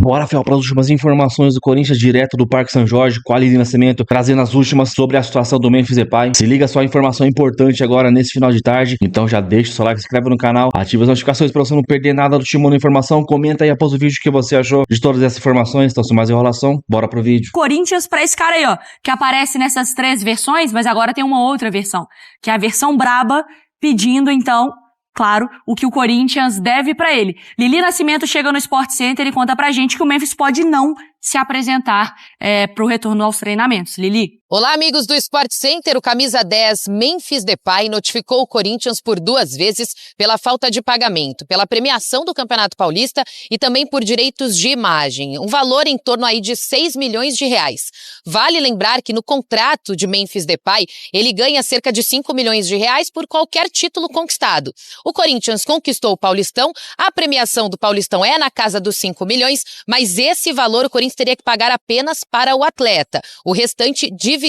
Bora, Fel, para as últimas informações do Corinthians, direto do Parque São Jorge, com a Aline Nascimento, trazendo as últimas sobre a situação do Memphis Depay. Se liga, só a informação importante agora nesse final de tarde. Então já deixa o seu like, se inscreve no canal, ativa as notificações para você não perder nada do Timão da Informação. Comenta aí após o vídeo o que você achou de todas essas informações. Então, sem mais enrolação, bora pro vídeo. Corinthians pra esse cara aí, ó, que aparece nessas 3 versões, mas agora tem uma outra versão, que é a versão braba, pedindo, então, claro, o que o Corinthians deve pra ele. Lili Nascimento chega no Sport Center e conta pra gente que o Memphis pode não se apresentar pro retorno aos treinamentos. Lili? Olá, amigos do Sport Center. O camisa 10 Memphis Depay notificou o Corinthians por 2 vezes pela falta de pagamento, pela premiação do Campeonato Paulista e também por direitos de imagem, um valor em torno aí de 6 milhões de reais. Vale lembrar que no contrato de Memphis Depay, ele ganha cerca de 5 milhões de reais por qualquer título conquistado. O Corinthians conquistou o Paulistão, a premiação do Paulistão é na casa dos 5 milhões, mas esse valor o Corinthians teria que pagar apenas para o atleta. O restante dividir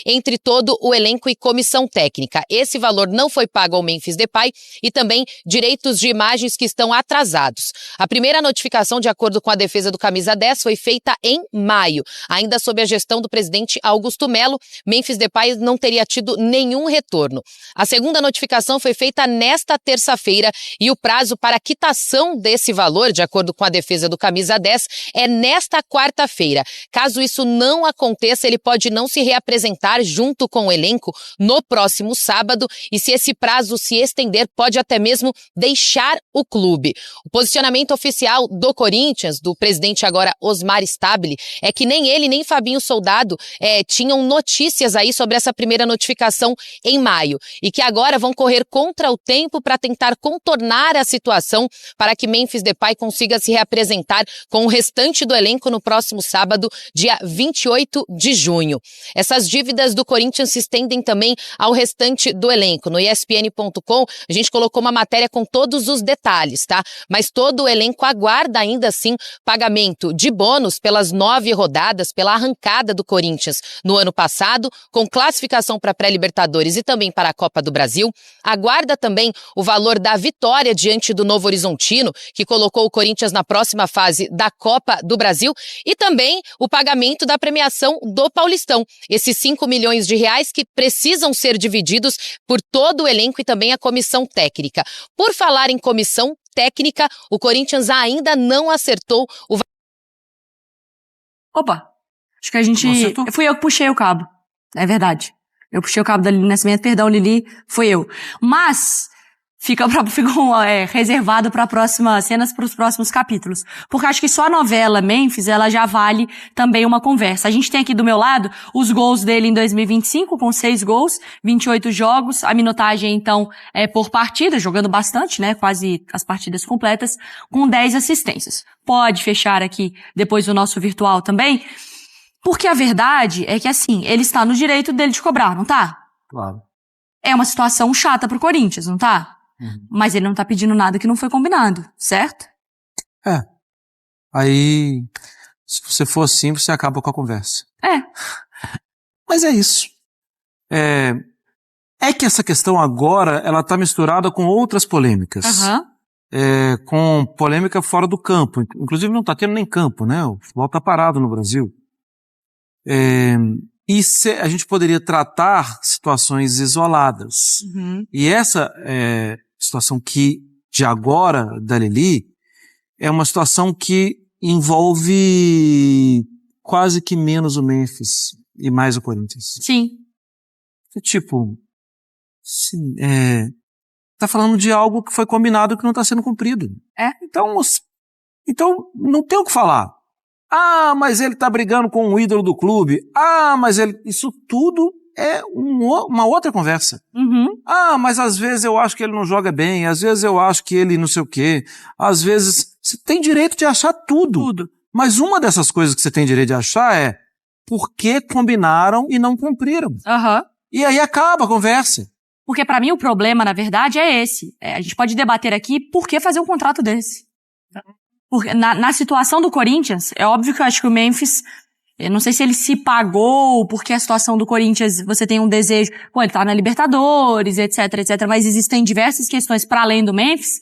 entre todo o elenco e comissão técnica. Esse valor não foi pago ao Memphis Depay e também direitos de imagens que estão atrasados. A primeira notificação, de acordo com a defesa do camisa 10, foi feita em maio. Ainda sob a gestão do presidente Augusto Melo, Memphis Depay não teria tido nenhum retorno. A segunda notificação foi feita nesta terça-feira e o prazo para quitação desse valor, de acordo com a defesa do camisa 10, é nesta quarta-feira. Caso isso não aconteça, ele pode não se reapresentar junto com o elenco no próximo sábado e, se esse prazo se estender, pode até mesmo deixar o clube. O posicionamento oficial do Corinthians, do presidente agora Osmar Stabile, é que nem ele nem Fabinho Soldado tinham notícias aí sobre essa primeira notificação em maio e que agora vão correr contra o tempo para tentar contornar a situação para que Memphis Depay consiga se reapresentar com o restante do elenco no próximo sábado, dia 28 de junho. Essas dívidas do Corinthians se estendem também ao restante do elenco. No ESPN.com, a gente colocou uma matéria com todos os detalhes, tá? Mas todo o elenco aguarda ainda assim pagamento de bônus pelas 9 rodadas, pela arrancada do Corinthians no ano passado, com classificação para pré-Libertadores e também para a Copa do Brasil. Aguarda também o valor da vitória diante do Novo Horizontino, que colocou o Corinthians na próxima fase da Copa do Brasil, e também o pagamento da premiação do Paulistão. Esses 5 milhões de reais que precisam ser divididos por todo o elenco e também a comissão técnica. Por falar em comissão técnica, o Corinthians ainda não acertou o... Opa, acho que a gente... Fui eu que puxei o cabo, é verdade. Eu puxei o cabo da Lili Nascimento, perdão, Lili, fui eu. Mas... Ficou reservado para próximas cenas, para os próximos capítulos. Porque acho que só a novela Memphis, ela já vale também uma conversa. A gente tem aqui do meu lado os gols dele em 2025, com 6 gols, 28 jogos. A minutagem, então, é por partida, jogando bastante, né? Quase as partidas completas, com 10 assistências. Pode fechar aqui depois do nosso virtual também. Porque a verdade é que, assim, ele está no direito dele de cobrar, não tá? Claro. É uma situação chata pro Corinthians, não tá? Mas ele não tá pedindo nada que não foi combinado, certo? Aí, se você for assim, você acaba com a conversa. Mas é isso. É que essa questão agora, ela tá misturada com outras polêmicas. Com polêmica fora do campo. Inclusive não tá tendo nem campo, né? O futebol tá parado no Brasil. E a gente poderia tratar situações isoladas. E essa situação de agora, da Lili, é uma situação que envolve quase que menos o Memphis e mais o Corinthians. Sim. Tipo, tá falando de algo que foi combinado que não tá sendo cumprido. Então não tem o que falar. Mas ele tá brigando com o ídolo do clube. Mas ele... Isso tudo é uma outra conversa. Mas às vezes eu acho que ele não joga bem, às vezes eu acho que ele não sei o quê, às vezes... Você tem direito de achar tudo. Mas uma dessas coisas que você tem direito de achar é por que combinaram e não cumpriram. E aí acaba a conversa. Porque pra mim o problema, na verdade, é esse. A gente pode debater aqui por que fazer um contrato desse. Porque na situação do Corinthians, é óbvio que eu acho que o Memphis, eu não sei se ele se pagou, porque a situação do Corinthians, você tem um desejo, ele tá na Libertadores, etc, mas existem diversas questões para além do Memphis,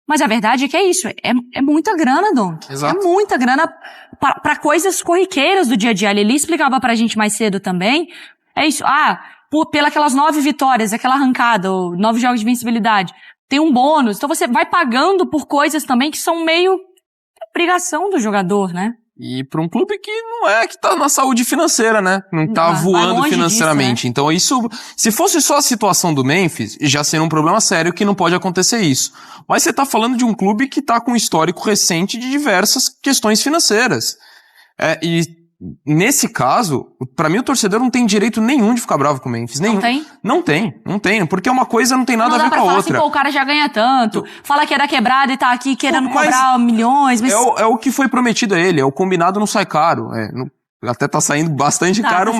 Mas a verdade é que é isso, é muita grana, Dom. Exato. É muita grana pra coisas corriqueiras do dia a dia. A Lili explicava pra gente mais cedo também, é isso, pelas 9 vitórias, aquela arrancada, ou 9 jogos de vencibilidade, tem um bônus, então você vai pagando por coisas também que são meio obrigação do jogador, né? E para um clube que não é, que tá na saúde financeira, né? Não tá voando financeiramente. Disso, né? Então isso, se fosse só a situação do Memphis, já seria um problema sério que não pode acontecer isso. Mas você tá falando de um clube que tá com um histórico recente de diversas questões financeiras. E nesse caso, pra mim o torcedor não tem direito nenhum de ficar bravo com o Memphis. Nenhum. Não tem? Não tem. Porque uma coisa não tem nada a ver com a outra. Não dá pra falar assim, o cara já ganha tanto. Fala que é da quebrada e tá aqui querendo cobrar milhões. Mas... É o que foi prometido a ele. É o combinado não sai caro. Até tá saindo bastante caro,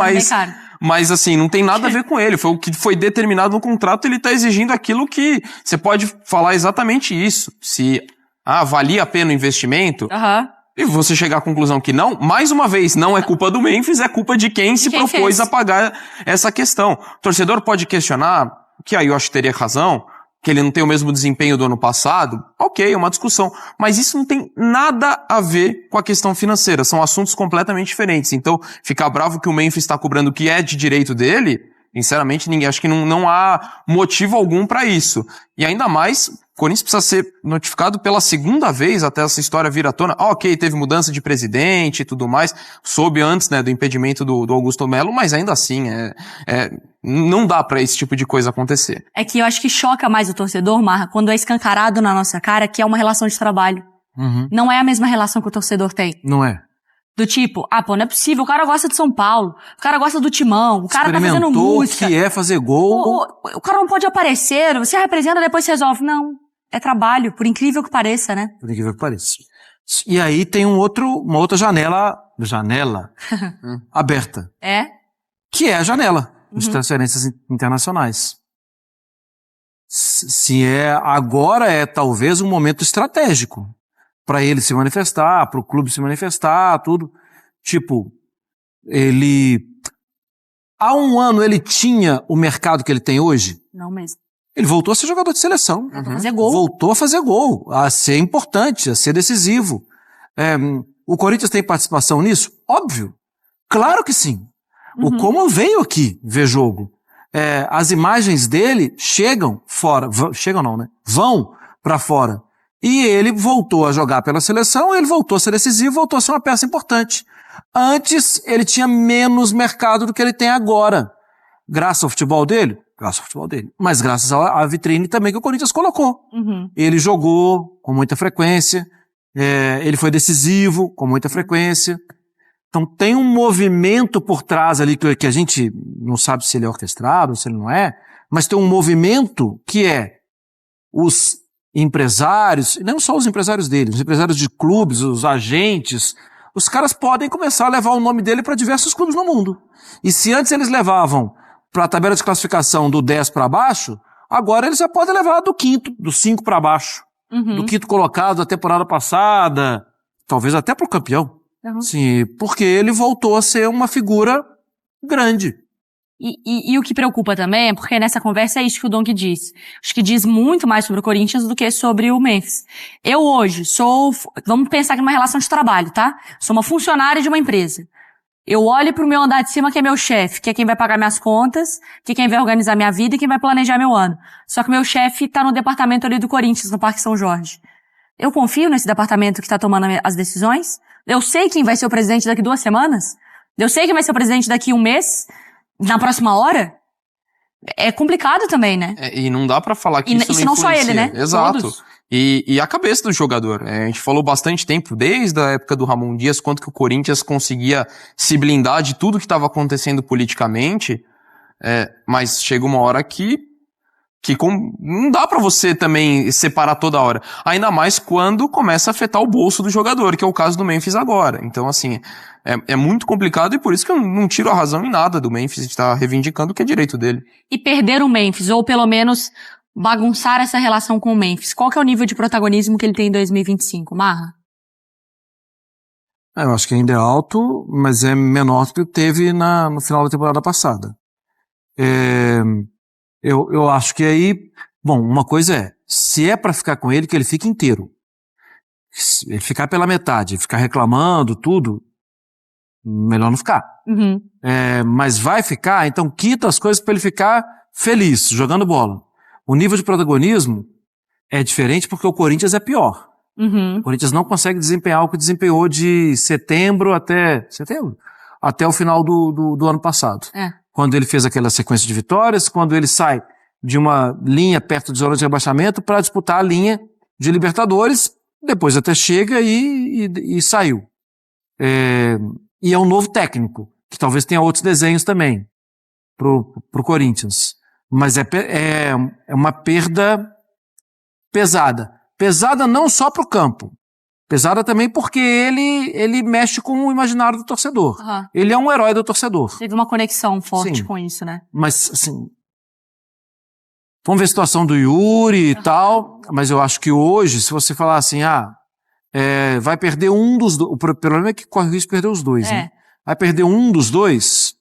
mas assim, não tem nada a ver com ele. Foi o que foi determinado no contrato, ele tá exigindo aquilo que... Você pode falar exatamente isso. Se valia a pena o investimento... E você chegar à conclusão que não, mais uma vez, não é culpa do Memphis, é culpa de quem se propôs a pagar essa questão. O torcedor pode questionar, que aí eu acho que teria razão, que ele não tem o mesmo desempenho do ano passado. Ok, é uma discussão. Mas isso não tem nada a ver com a questão financeira. São assuntos completamente diferentes. Então, ficar bravo que o Memphis está cobrando o que é de direito dele, sinceramente, acho que não há motivo algum para isso. E ainda mais... O Corinthians precisa ser notificado pela segunda vez até essa história vir à tona. Ok, teve mudança de presidente e tudo mais, soube antes, né, do impedimento do Augusto Melo, mas ainda assim, não dá pra esse tipo de coisa acontecer. É que eu acho que choca mais o torcedor, Marra, quando é escancarado na nossa cara que é uma relação de trabalho. Não é a mesma relação que o torcedor tem. Não é. Do tipo, não é possível, o cara gosta de São Paulo, o cara gosta do Timão, o cara tá fazendo música. O que é fazer gol. O cara não pode aparecer, você representa, depois você resolve. Não. É trabalho, por incrível que pareça, né? Por incrível que pareça. E aí tem uma outra janela aberta. Que é a janela de transferências internacionais. Agora é talvez um momento estratégico para ele se manifestar, para o clube se manifestar, tudo. Tipo, há um ano ele tinha o mercado que ele tem hoje? Não mesmo. Ele voltou a ser jogador de seleção. Fazer gol. Voltou a fazer gol, a ser importante, a ser decisivo. O Corinthians tem participação nisso? Óbvio. Claro que sim. O Coman veio aqui ver jogo. As imagens dele chegam fora. Chegam não, né? Vão pra fora. E ele voltou a jogar pela seleção, ele voltou a ser decisivo, voltou a ser uma peça importante. Antes, ele tinha menos mercado do que ele tem agora. Graças ao futebol dele? Graças ao futebol dele. Mas graças à vitrine também que o Corinthians colocou. Ele jogou com muita frequência, ele foi decisivo com muita frequência. Então tem um movimento por trás ali que a gente não sabe se ele é orquestrado, se ele não é, mas tem um movimento que é os empresários, e não só os empresários dele, os empresários de clubes, os agentes, os caras podem começar a levar o nome dele para diversos clubes no mundo. E se antes eles levavam para a tabela de classificação do 10 para baixo, agora eles já podem levar do 5º, do 5 para baixo. Do 5º colocado da temporada passada, talvez até pro campeão. Sim, porque ele voltou a ser uma figura grande. E o que preocupa também é porque nessa conversa é isso que o Donk diz. Acho que diz muito mais sobre o Corinthians do que sobre o Memphis. Eu hoje vamos pensar aqui numa relação de trabalho, tá? Sou uma funcionária de uma empresa. Eu olho pro meu andar de cima, que é meu chefe, que é quem vai pagar minhas contas, que é quem vai organizar minha vida e quem vai planejar meu ano. Só que meu chefe tá no departamento ali do Corinthians, no Parque São Jorge. Eu confio nesse departamento que tá tomando as decisões? Eu sei quem vai ser o presidente daqui 2 semanas? Eu sei quem vai ser o presidente daqui 1 mês? Na próxima hora? É complicado também, né? E não dá pra falar que isso não só ele, né? Exato. Todos. E a cabeça do jogador. A gente falou bastante tempo, desde a época do Ramon Dias, quanto que o Corinthians conseguia se blindar de tudo que estava acontecendo politicamente, mas chega uma hora que não dá pra você também separar toda hora. Ainda mais quando começa a afetar o bolso do jogador, que é o caso do Memphis agora. Então, assim, é muito complicado e por isso que eu não tiro a razão em nada do Memphis estar reivindicando o que é direito dele. E perder o Memphis, ou pelo menos bagunçar essa relação com o Memphis, qual que é o nível de protagonismo que ele tem em 2025, Marra? Eu acho que ainda é alto, mas é menor do que teve no final da temporada passada. Eu acho que aí, bom, uma coisa Se é pra ficar com ele, que ele fique inteiro. Se ele ficar pela metade, ficar reclamando, tudo, melhor não ficar. Mas vai ficar, então quita as coisas pra ele ficar feliz, jogando bola. O nível de protagonismo é diferente porque o Corinthians é pior. O Corinthians não consegue desempenhar o que desempenhou de setembro até o final do ano passado. Quando ele fez aquela sequência de vitórias, quando ele sai de uma linha perto de zona de rebaixamento para disputar a linha de Libertadores, depois até chega e saiu. E é um novo técnico, que talvez tenha outros desenhos também pro Corinthians. Mas é uma perda pesada. Pesada não só pro campo. Pesada também porque ele mexe com o imaginário do torcedor. Ele é um herói do torcedor. Teve uma conexão forte com isso, né? Mas, assim, vamos ver a situação do Yuri e tal, mas eu acho que hoje, se você falar assim, vai perder um dos dois, o problema é que corre o risco de perder os dois, né? Vai perder um dos dois,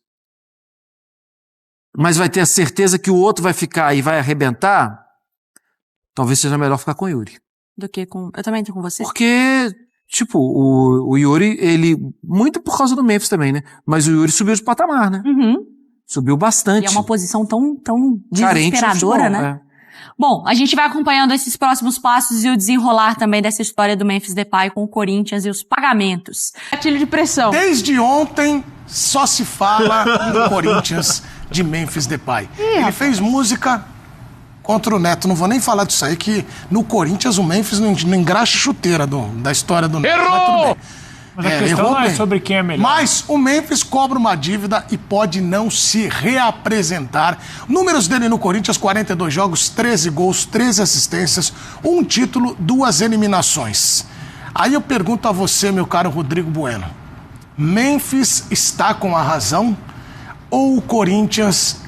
mas vai ter a certeza que o outro vai ficar e vai arrebentar, talvez seja melhor ficar com o Yuri. Do que com... Eu também tô com você. Porque, tipo, o Yuri, ele... Muito por causa do Memphis também, né? Mas o Yuri subiu de patamar, né? Subiu bastante. E é uma posição tão desesperadora, né? Bom, a gente vai acompanhando esses próximos passos e o desenrolar também dessa história do Memphis Depay com o Corinthians e os pagamentos. Gatilho de pressão. Desde ontem só se fala no Corinthians de Memphis Depay. Ele fez música contra o Neto. Não vou nem falar disso aí, que no Corinthians o Memphis não engraxa chuteira da história do Neto. Errou! Mas a questão não é sobre quem é melhor. Mas o Memphis cobra uma dívida e pode não se reapresentar. Números dele no Corinthians: 42 jogos, 13 gols, 13 assistências, 1 título, 2 eliminações. Aí eu pergunto a você, meu caro Rodrigo Bueno, Memphis está com a razão ou o Corinthians...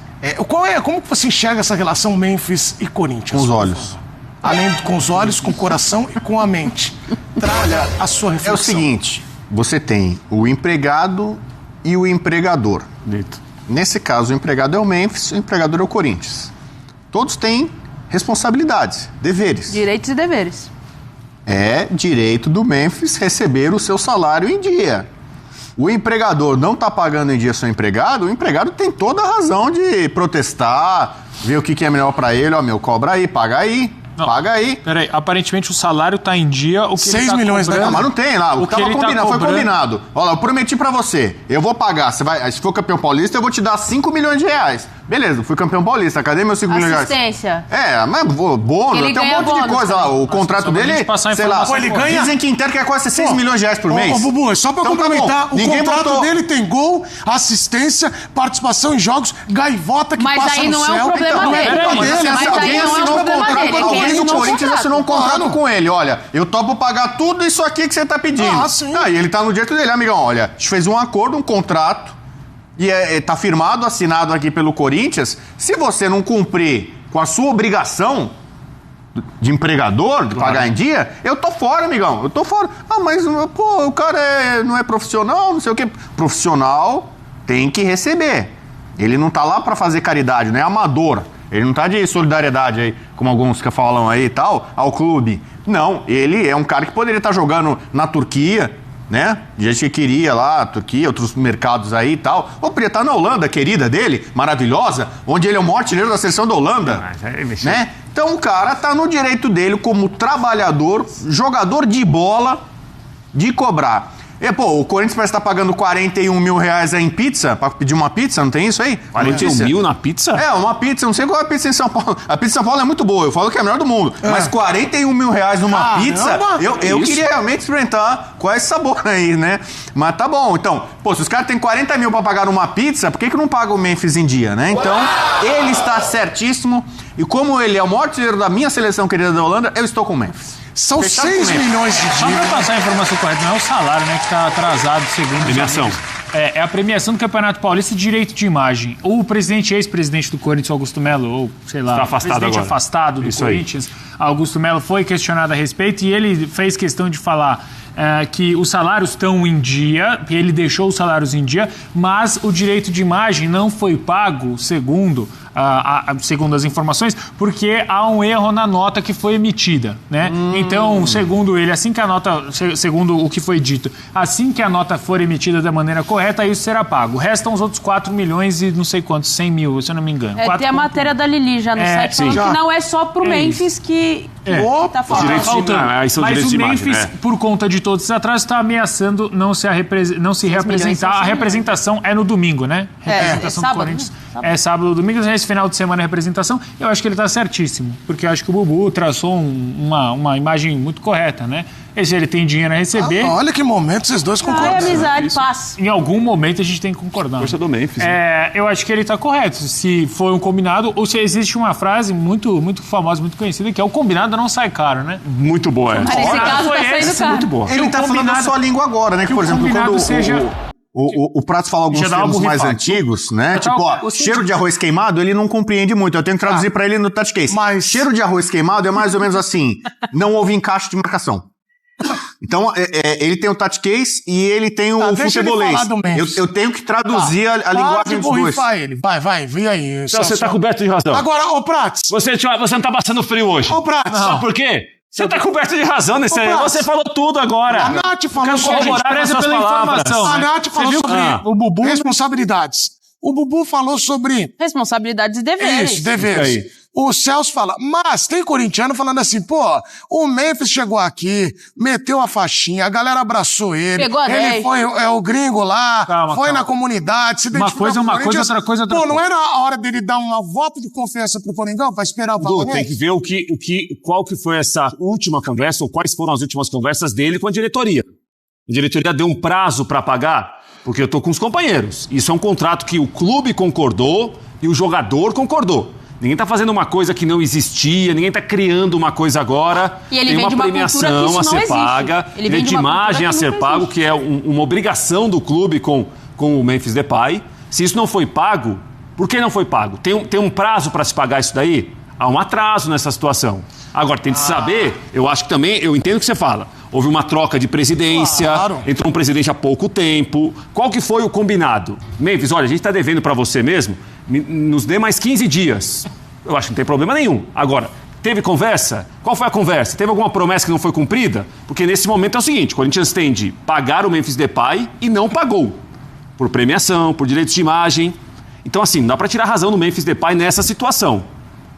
como que você enxerga essa relação Memphis e Corinthians? Com os olhos. Além com os olhos, com o coração e com a mente. Traga a sua reflexão. É o seguinte, você tem o empregado e o empregador. Dito. Nesse caso, o empregado é o Memphis, o empregador é o Corinthians. Todos têm responsabilidades, deveres. Direitos e deveres. É direito do Memphis receber o seu salário em dia. O empregador não está pagando em dia seu empregado, o empregado tem toda a razão de protestar, ver o que é melhor para ele. Cobra aí, paga aí. Não, paga aí. Peraí, aparentemente o salário tá em dia, o que 6 ele tá milhões, cobrando... Não, mas não tem lá, o que tava combinado, foi combinado. Olha, eu prometi pra você, eu vou pagar, se for campeão paulista, eu vou te dar 5 milhões de reais. Beleza, fui campeão paulista, cadê meus 5 milhões de reais? Assistência. Mas bônus, tem um monte de coisa lá, o contrato dele, sei lá, ele ganha... dizem que inteiro quer quase 6 milhões de reais por mês. Bubu, só pra complementar, o contrato dele tem gol, assistência, participação em jogos, gaivota que passa no céu. Mas aí não é o problema dele. Se alguém assinou um contrato, alguém do Corinthians assinou um contrato com ele, olha, eu topo pagar tudo isso aqui que você tá pedindo. Sim. E ele tá no direito dele, amigão, olha, a gente fez um acordo, um contrato, e tá firmado, assinado aqui pelo Corinthians. Se você não cumprir com a sua obrigação de empregador, de pagar em dia, eu tô fora, amigão, eu tô fora. Mas, pô, o cara não é profissional, não sei o quê. Profissional tem que receber. Ele não tá lá pra fazer caridade, não é amador. Ele não tá de solidariedade aí, como alguns que falam aí e tal, ao clube. Não, ele é um cara que poderia estar jogando na Turquia, né? Gente que queria lá, Turquia, outros mercados aí e tal. Ou poderia estar na Holanda, querida dele, maravilhosa, onde ele é o maior artilheiro da seleção da Holanda, né? Então o cara tá no direito dele como trabalhador, jogador de bola, de cobrar. O Corinthians parece estar pagando 41 mil reais aí em pizza, pra pedir uma pizza, não tem isso aí? 41 mil na pizza? Uma pizza, não sei qual é a pizza em São Paulo. A pizza em São Paulo é muito boa, eu falo que é a melhor do mundo. Mas 41 mil reais numa pizza, eu queria realmente experimentar qual é esse sabor aí, né? Mas tá bom, então, se os caras têm 40 mil pra pagar numa pizza, por que não paga o Memphis em dia, né? Então, ele está certíssimo, e como ele é o maior artilheiro da minha seleção querida da Holanda, eu estou com o Memphis. São 6 milhões de Só dívidas. pra passar a informação correta, não é o salário, né, que tá atrasado, segundo... Premiação. É a premiação do Campeonato Paulista de direito de imagem. Ou o ex-presidente do Corinthians, Augusto Melo, ou, sei lá, está afastado presidente agora. afastado do Isso Corinthians, Augusto Melo, foi questionado a respeito e ele fez questão de falar que os salários estão em dia, ele deixou os salários em dia, mas o direito de imagem não foi pago, segundo as informações, porque há um erro na nota que foi emitida, né? Então, segundo ele, segundo o que foi dito, assim que a nota for emitida da maneira correta, isso será pago. Restam os outros 4 milhões e não sei quantos, 100 mil, se eu não me engano. Tem a matéria da Lili já no site, falando que não é só pro Memphis que tá faltando. Mas o Memphis, por conta de todos esses atrasos, está ameaçando não se reapresentar. A representação é no domingo, né? Representação do Corinthians é sábado ou domingo, esse final de semana é representação. Eu acho que ele está certíssimo, porque eu acho que o Bubu traçou uma imagem muito correta, né? Se ele tem dinheiro a receber... olha que momento vocês dois concordam. Amizade, paz. Em algum momento a gente tem que concordar. Força do Memphis. Eu acho que ele está correto. Se foi um combinado, ou se existe uma frase muito, muito famosa, muito conhecida, que é o combinado não sai caro, né? Muito boa essa. Nesse caso tá saindo caro. Muito boa. Ele tá falando a sua língua agora, né? Que, por exemplo, quando o Prats fala alguns termos mais antigos, né? Tipo, cheiro de arroz queimado, ele não compreende muito. Eu tenho que traduzir pra ele no touch case. Mas cheiro de arroz queimado é mais ou menos assim, não houve encaixe de marcação. Então, ele tem o touch case e ele tem o futebolês. Eu tenho que traduzir a linguagem dos dois. Ele. Vai, vem aí. Então, você tá coberto de razão. Agora, ô Prats. Você não tá passando frio hoje. Ô Prats. Sabe por quê? Você tá coberto de razão nesse aí. Você falou tudo agora. A Nath falou sobre... A Nath falou sobre o Bubu, responsabilidades. O Bubu falou sobre... Responsabilidades e deveres. Isso, deveres. O Celso fala, mas tem corintiano falando assim, pô, o Memphis chegou aqui, meteu a faixinha, a galera abraçou ele. Pegou a ele foi o gringo lá, foi na comunidade, se identificou uma coisa, outra coisa. Pô, não era a hora dele dar uma voto de confiança pro Coringão pra esperar o pagamento? Tem que ver qual que foi essa última conversa, ou quais foram as últimas conversas dele com a diretoria. A diretoria deu um prazo pra pagar, porque eu tô com os companheiros. Isso é um contrato que o clube concordou e o jogador concordou. Ninguém tá fazendo uma coisa que não existia, ninguém tá criando uma coisa agora. E ele tem uma premiação a ser paga, direito de imagem a ser pago, que é uma obrigação do clube com o Memphis Depay. Se isso não foi pago, por que não foi pago? Tem um prazo para se pagar isso daí? Há um atraso nessa situação. Agora, tem que saber, eu acho que também, eu entendo o que você fala. Houve uma troca de presidência, entrou um presidente há pouco tempo. Qual que foi o combinado? Memphis, olha, a gente está devendo para você mesmo, nos dê mais 15 dias. Eu acho que não tem problema nenhum. Agora, teve conversa? Qual foi a conversa? Teve alguma promessa que não foi cumprida? Porque nesse momento é o seguinte, o Corinthians tem de pagar o Memphis Depay e não pagou. Por premiação, por direitos de imagem. Então, assim, não dá para tirar a razão do Memphis Depay nessa situação.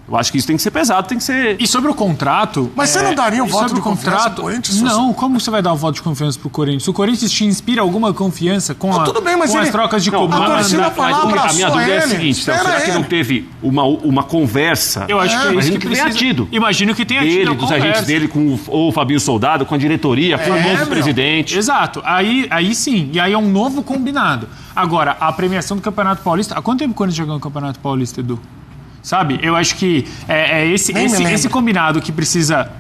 Eu acho que isso tem que ser pesado, tem que ser... E sobre o contrato... Mas você não daria um voto de confiança pro Corinthians? Não, como você vai dar um voto de confiança pro Corinthians? O Corinthians te inspira alguma confiança com as trocas de comando? A minha dúvida é a seguinte, será que não teve uma conversa? Eu acho que é isso que tenha tido. Imagino que tenha tido dos agentes dele com o Fabinho Soldado, com a diretoria, com o novo presidente. Exato, aí sim, e aí é um novo combinado. Agora, a premiação do Campeonato Paulista... Há quanto tempo o Corinthians jogou no Campeonato Paulista, Edu? Sabe? Eu acho que esse combinado que precisa...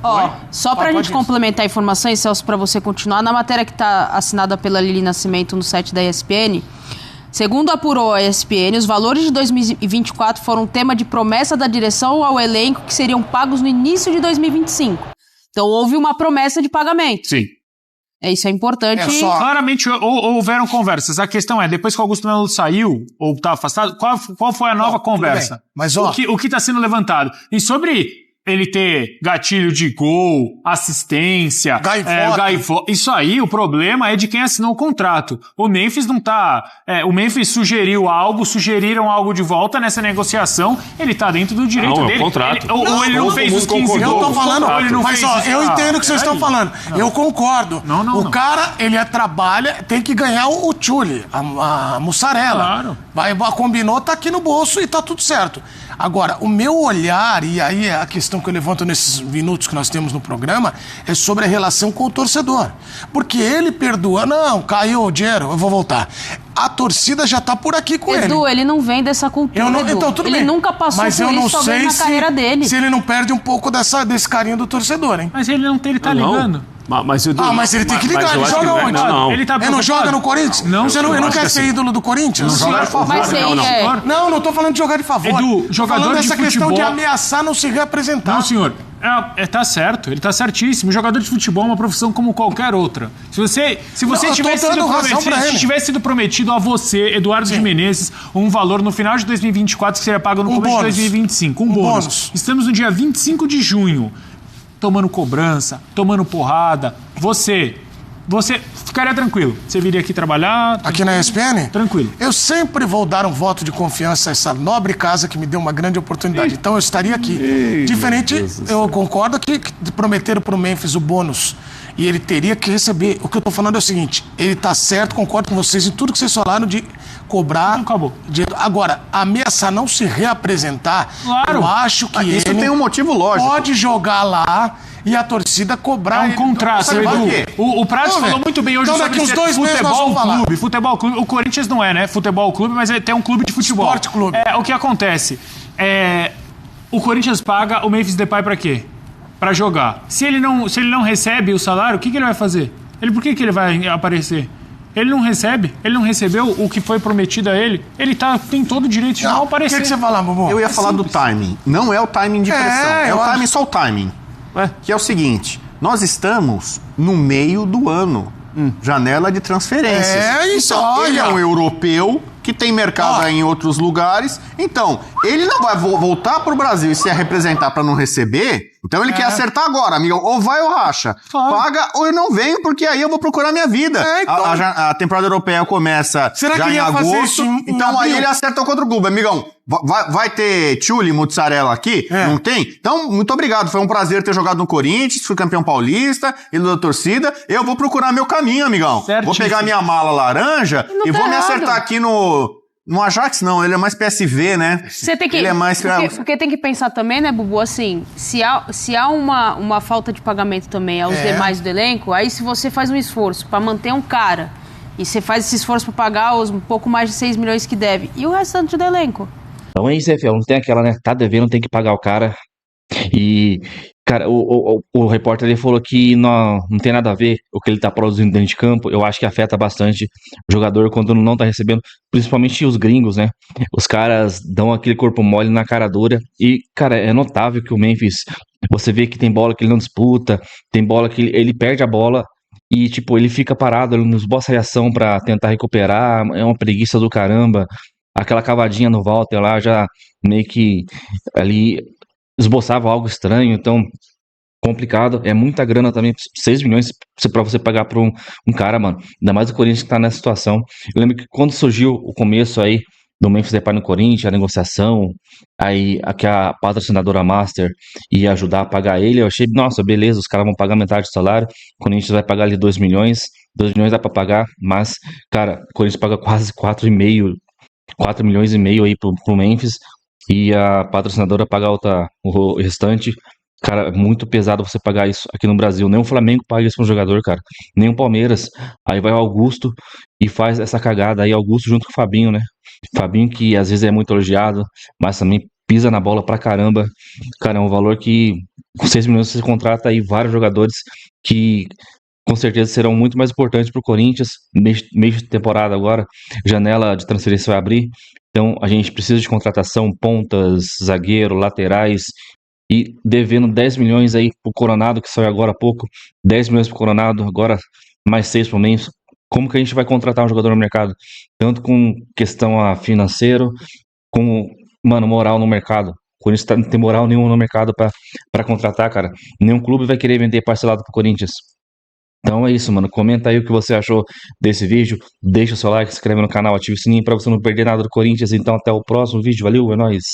Só pra gente complementar a informação, e Celso, pra você continuar, na matéria que tá assinada pela Lili Nascimento no site da ESPN, segundo apurou a ESPN, os valores de 2024 foram tema de promessa da direção ao elenco que seriam pagos no início de 2025. Então houve uma promessa de pagamento. Sim. Isso é importante. Claramente houveram conversas. A questão é, depois que o Augusto Melo saiu, ou está afastado, qual foi a nova conversa? Mas, o que está sendo levantado? E sobre ele ter gatilho de gol, assistência, gaivota. Isso aí, o problema é de quem assinou o contrato. O Memphis não tá... o Memphis sugeriram algo de volta nessa negociação, ele tá dentro do direito dele. É o contrato. Ele não fez os 15 gols. Eu tô falando, mas eu entendo o que vocês estão falando. Eu concordo. O cara, ele trabalha, tem que ganhar o tchule, a mussarela. Claro. Combinou, tá aqui no bolso e tá tudo certo. Agora, o meu olhar, e aí a questão que eu levanto nesses minutos que nós temos no programa, é sobre a relação com o torcedor. Porque ele perdoa, não, caiu o dinheiro, eu vou voltar. A torcida já tá por aqui com ele. Edu, ele não vem dessa cultura, Então, tudo ele bem. Nunca passou mas por eu não isso sei na carreira dele. Se ele não perde um pouco desse carinho do torcedor, hein? Mas ele tá ligando. Mas ele tem que ligar, ele joga onde? Ele não joga no Corinthians? Ele não quer ser ídolo do Corinthians? Não tô falando de jogar de favor. Edu, jogador de futebol... essa questão de ameaçar não se representar. Não, senhor. Tá certo, ele tá certíssimo. O jogador de futebol é uma profissão como qualquer outra. Se você tivesse sido prometido a você, Eduardo de Menezes, um valor no final de 2024 que seria pago no começo de 2025, um bônus. Estamos no dia 25 de junho, tomando cobrança, tomando porrada. Você ficaria tranquilo. Você viria aqui trabalhar... Aqui na ESPN? Tranquilo. Eu sempre vou dar um voto de confiança a essa nobre casa que me deu uma grande oportunidade. Então eu estaria aqui. Diferente, eu concordo que prometeram pro Memphis o bônus. E ele teria que receber. O que eu tô falando é o seguinte, ele tá certo, concordo com vocês em tudo que vocês falaram de cobrar... Não, acabou. Agora, ameaçar não se reapresentar, claro. Eu acho que isso tem um motivo lógico. Pode jogar lá... E a torcida cobrar... É um contrato, Edu. O Prats falou muito bem hoje então, sobre futebol clube. O Corinthians não é, né? Futebol clube, mas tem um clube de futebol. Esporte clube. O que acontece? O Corinthians paga o Memphis Depay pra quê? Pra jogar. Se ele não recebe o salário, o que ele vai fazer? Por que ele vai aparecer? Ele não recebe, ele não recebeu o que foi prometido a ele, ele tem todo o direito de não aparecer. O que você fala, Bubu? Eu ia falar do timing. Não é o timing de pressão, só o timing. Que é o seguinte, nós estamos no meio do ano, janela de transferências. Isso, então, ele é um europeu que tem mercado em outros lugares, então, ele não vai voltar pro Brasil e se representar para não receber, então ele quer acertar agora, amigo, ou vai ou racha, paga ou eu não venho, porque aí eu vou procurar minha vida. Então. A temporada europeia começa já em agosto, então aí ele acerta contra o clube, amigão. Vai ter Tchuli, Mozzarella aqui? Não tem? Então, muito obrigado. Foi um prazer ter jogado no Corinthians, fui campeão paulista, ídolo da torcida. Eu vou procurar meu caminho, amigão. Vou pegar minha mala laranja e vou me acertar aqui no Ajax, não. Ele é mais PSV, né? Você tem que... Ele é mais... Porque tem que pensar também, né, Bubu, assim, se há uma falta de pagamento também aos demais do elenco, aí se você faz um esforço pra manter um cara e você faz esse esforço pra pagar os um pouco mais de 6 milhões que deve, e o restante do elenco? Então é isso, não tem aquela, né? Tá devendo, tem que pagar o cara. E, cara, o repórter ele falou que não tem nada a ver o que ele tá produzindo dentro de campo. Eu acho que afeta bastante o jogador quando não tá recebendo, principalmente os gringos, né? Os caras dão aquele corpo mole na cara dura. E, cara, é notável que o Memphis, você vê que tem bola que ele não disputa, tem bola que ele perde a bola. E, tipo, ele fica parado, ele não esboça reação pra tentar recuperar. É uma preguiça do caramba. Aquela cavadinha no Walter lá já meio que ali esboçava algo estranho, então complicado, é muita grana também, 6 milhões pra você pagar pra um cara, mano, ainda mais o Corinthians que tá nessa situação. Eu lembro que quando surgiu o começo aí do Memphis Depay no Corinthians, a negociação, aí aqui a patrocinadora Master ia ajudar a pagar ele, eu achei, nossa, beleza, os caras vão pagar metade do salário, o Corinthians vai pagar ali 2 milhões dá pra pagar, mas, cara, o Corinthians paga quase 4 milhões e meio aí pro Memphis e a patrocinadora pagar o restante. Cara, é muito pesado você pagar isso aqui no Brasil. Nem o Flamengo paga isso pra um jogador, cara. Nem o Palmeiras. Aí vai o Augusto e faz essa cagada aí. Augusto junto com o Fabinho, né? Fabinho que às vezes é muito elogiado, mas também pisa na bola pra caramba. Cara, é um valor que com 6 milhões você contrata aí vários jogadores que com certeza serão muito mais importantes pro Corinthians. Mês de temporada agora, janela de transferência vai abrir. Então a gente precisa de contratação, pontas, zagueiro, laterais. E devendo 10 milhões aí pro Coronado, que saiu agora há pouco. 10 milhões pro Coronado, agora mais 6 pro Memphis. Como que a gente vai contratar um jogador no mercado? Tanto com questão financeiro, com, moral no mercado. O Corinthians não tem moral nenhuma no mercado pra contratar, cara. Nenhum clube vai querer vender parcelado pro Corinthians. Então é isso, mano. Comenta aí o que você achou desse vídeo. Deixa o seu like, se inscreve no canal, ativa o sininho pra você não perder nada do Corinthians. Então até o próximo vídeo. Valeu, é nóis.